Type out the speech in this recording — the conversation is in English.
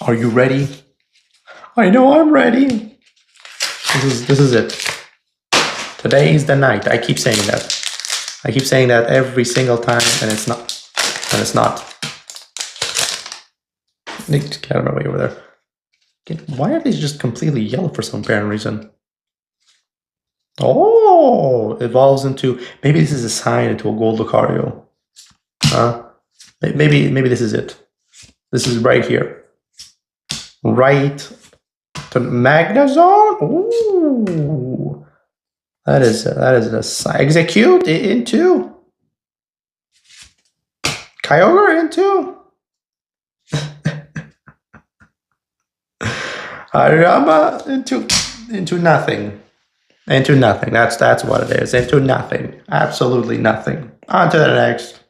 Are you ready? I know I'm ready. This is it. Today is the night. I keep saying that. I keep saying that every single time, and it's not. And it's not. Get out of my way over there. Why are these just completely yellow for some apparent reason? Oh, evolves into, maybe this is a sign into a gold Lucario. Maybe this is it. This is right here. Right to Magnezone. Ooh, that is a execute into Kyogre into Hariyama into nothing. Into nothing. That's what it is. Into nothing. Absolutely nothing. On to the next.